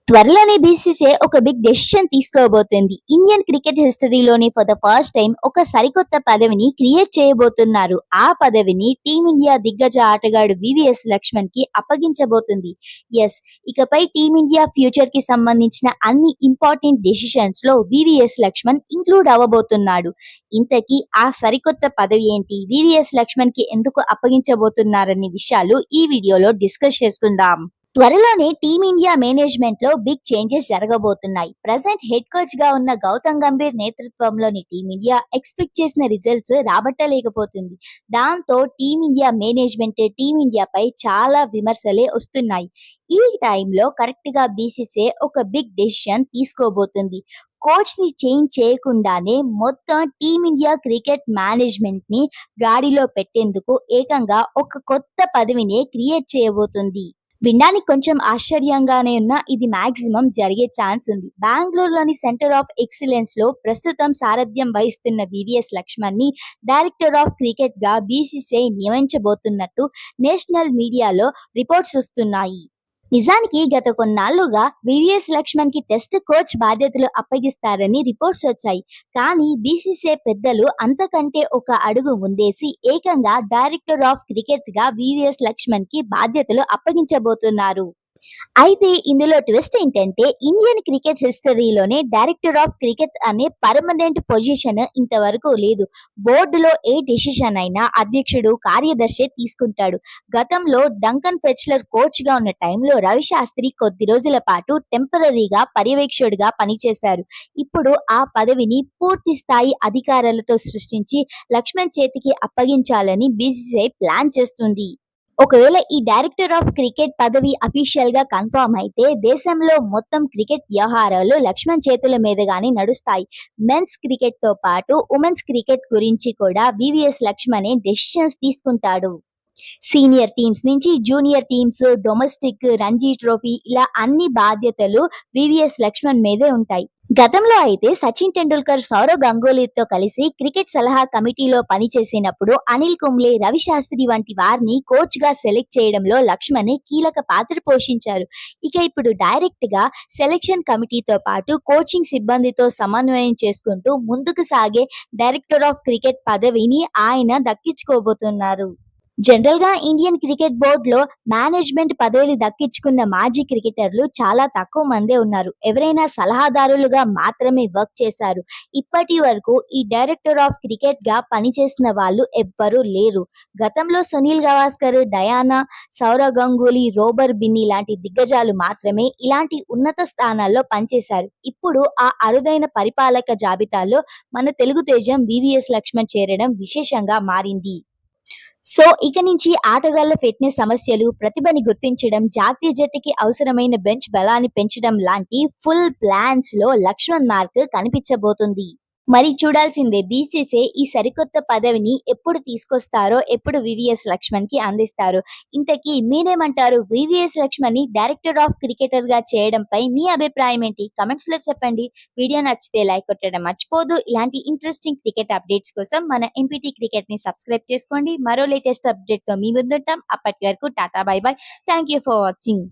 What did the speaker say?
త్వరలోనే బీసీసీఐ ఒక big decision తీసుకోబోతుంది. ఇండియన్ క్రికెట్ హిస్టరీలోనే ఫర్ ద ఫస్ట్ టైం ఒక సరికొత్త పదవిని క్రియేట్ చేయబోతున్నారు. ఆ పదవిని టీమిండియా దిగ్గజ ఆటగాడు వివిఎస్ లక్ష్మణ్ కి అప్పగించబోతుంది. ఎస్, ఇకపై టీమిండియా ఫ్యూచర్ కి సంబంధించిన అన్ని ఇంపార్టెంట్ డెసిషన్స్ లో వివిఎస్ లక్ష్మణ్ ఇంక్లూడ్ అవ్వబోతున్నాడు. ఇంతకీ ఆ సరికొత్త పదవి ఏంటి, వివిఎస్ లక్ష్మణ్ కి ఎందుకు అప్పగించబోతున్నారనే విషయాలు ఈ వీడియోలో డిస్కస్ చేసుకుందాం. త్వరలోనే టీమిండియా మేనేజ్మెంట్ లో బిగ్ చేంజెస్ జరగబోతున్నాయి. ప్రజెంట్ హెడ్ కోచ్ గా ఉన్న గౌతమ్ గంభీర్ నేతృత్వంలోని టీమిండియా ఎక్స్పెక్ట్ చేసిన రిజల్ట్స్ రాబట్టలేకపోతుంది. దాంతో టీమిండియా మేనేజ్మెంట్ టీమిండియాపై చాలా విమర్శలే వస్తున్నాయి. ఈ టైంలో కరెక్ట్ గా బీసీసీఐ ఒక బిగ్ డెసిషన్ తీసుకోబోతుంది. కోచ్ ని చేంజ్ చేయకుండానే మొత్తం టీమిండియా క్రికెట్ మేనేజ్మెంట్ ని గాడిలో పెట్టేందుకు ఏకంగా ఒక కొత్త పదవిని క్రియేట్ చేయబోతుంది. వినడానికి కొంచెం ఆశ్చర్యంగానే ఉన్నా ఇది మాక్సిమం జరిగే ఛాన్స్ ఉంది. బెంగళూరులోని సెంటర్ ఆఫ్ ఎక్సలెన్స్ లో ప్రస్తుతం సారథ్యం వహిస్తున్న వివిఎస్ లక్ష్మణ్ ని డైరెక్టర్ ఆఫ్ క్రికెట్ గా బీసీసీఐ నియమించబోతున్నట్టు నేషనల్ మీడియాలో రిపోర్ట్స్ వస్తున్నాయి. నిజానికి గత కొన్నాళ్లుగా వివిఎస్ లక్ష్మణ్ కి టెస్ట్ కోచ్ బాధ్యతలు అప్పగిస్తారని రిపోర్ట్స్ వచ్చాయి. కానీ బీసీసీఐ పెద్దలు అంతకంటే ఒక అడుగు ముందేసి ఏకంగా డైరెక్టర్ ఆఫ్ క్రికెట్ గా వివిఎస్ లక్ష్మణ్ కి బాధ్యతలు అప్పగించబోతున్నారు. అయితే ఇందులో ట్విస్ట్ ఏంటంటే ఇండియన్ క్రికెట్ హిస్టరీలోనే డైరెక్టర్ ఆఫ్ క్రికెట్ అనే పర్మనెంట్ పొజిషన్ ఇంతవరకు లేదు. బోర్డులో ఏ డెసిషన్ అయినా అధ్యక్షుడు, కార్యదర్శి తీసుకుంటాడు. గతంలో డంకన్ ఫెచ్లర్ కోచ్ గా ఉన్న టైంలో రవిశాస్త్రి కొద్ది రోజుల పాటు టెంపరరీగా పర్యవేక్షకుడిగా పనిచేశారు. ఇప్పుడు ఆ పదవిని పూర్తి స్థాయి అధికారాలతో సృష్టించి లక్ష్మణ్ చేతికి అప్పగించాలని బీసీసీఐ ప్లాన్ చేస్తుంది. ఒకవేళ ఈ డైరెక్టర్ ఆఫ్ క్రికెట్ పదవి అఫీషియల్ గా కన్ఫర్మ్ అయితే దేశంలో మొత్తం క్రికెట్ వ్యవహారాలు లక్ష్మణ్ చేతుల మీదుగానే నడుస్తాయి. మెన్స్ క్రికెట్ తో పాటు ఉమెన్స్ క్రికెట్ గురించి కూడా వివిఎస్ లక్ష్మణే డెసిషన్స్ తీసుకుంటాడు. సీనియర్ టీమ్స్ నుంచి junior teams, domestic, Ranji trophy ఇలా అన్ని బాధ్యతలు వివిఎస్ లక్ష్మణ్ మీదే ఉంటాయి. గతంలో అయితే సచిన్ టెండూల్కర్, సౌరవ్ గంగూలీతో కలిసి క్రికెట్ సలహా కమిటీలో పనిచేసినప్పుడు అనిల్ కుంబ్లే, రవిశాస్త్రి వంటి వారిని కోచ్ గా సెలెక్ట్ చేయడంలో లక్ష్మణ్ కీలక పాత్ర పోషించారు. ఇక ఇప్పుడు డైరెక్ట్ గా సెలెక్షన్ కమిటీతో పాటు కోచింగ్ సిబ్బందితో సమన్వయం చేసుకుంటూ ముందుకు సాగే డైరెక్టర్ ఆఫ్ క్రికెట్ పదవిని ఆయన దక్కించుకోబోతున్నారు. జనరల్ గా ఇండియన్ క్రికెట్ బోర్డ్ లో మేనేజ్మెంట్ పదవులు దక్కించుకున్న మాజీ క్రికెటర్లు చాలా తక్కువ మందే ఉన్నారు. ఎవరైనా సలహాదారులుగా మాత్రమే వర్క్ చేశారు. ఇప్పటి వరకు ఈ డైరెక్టర్ ఆఫ్ క్రికెట్ గా పనిచేసిన వాళ్ళు ఎవ్వరూ లేరు. గతంలో సునీల్ గవాస్కర్, డయానా, సౌరవ్ గంగూలీ, రోబర్ బిన్నీ లాంటి దిగ్గజాలు మాత్రమే ఇలాంటి ఉన్నత స్థానాల్లో పనిచేశారు. ఇప్పుడు ఆ అరుదైన పరిపాలక జాబితాలో మన తెలుగు తేజం వివిఎస్ లక్ష్మణ్ చేరడం విశేషంగా మారింది. సో ఇక నుంచి ఆటగాళ్ల ఫిట్నెస్ సమస్యలు, ప్రతిభని గుర్తించడం, జాతీయ జట్టుకి అవసరమైన బెంచ్ బలాన్ని పెంచడం లాంటి ఫుల్ ప్లాన్స్ లో లక్ష్మణ్ మార్క్ కనిపించబోతుంది. మరి చూడాల్సిందే బీసీసీఐ ఈ సరికొత్త పదవిని ఎప్పుడు తీసుకొస్తారో, ఎప్పుడు వివిఎస్ లక్ష్మణ్ కి అందిస్తారో. ఇంతకీ మీరేమంటారు? వివిఎస్ లక్ష్మణ్ ని డైరెక్టర్ ఆఫ్ క్రికెటర్ గా చేయడంపై మీ అభిప్రాయం ఏంటి? కమెంట్స్ లో చెప్పండి. వీడియో నచ్చితే లైక్ కొట్టడం మర్చిపోదు. ఇలాంటి ఇంట్రెస్టింగ్ క్రికెట్ అప్డేట్స్ కోసం మన ఎంపీటీ క్రికెట్ ని సబ్స్క్రైబ్ చేసుకోండి. మరో లేటెస్ట్ అప్డేట్ తో మీ ముందుంటాం. అప్పటి వరకు Tata, by by. Thank you for watching.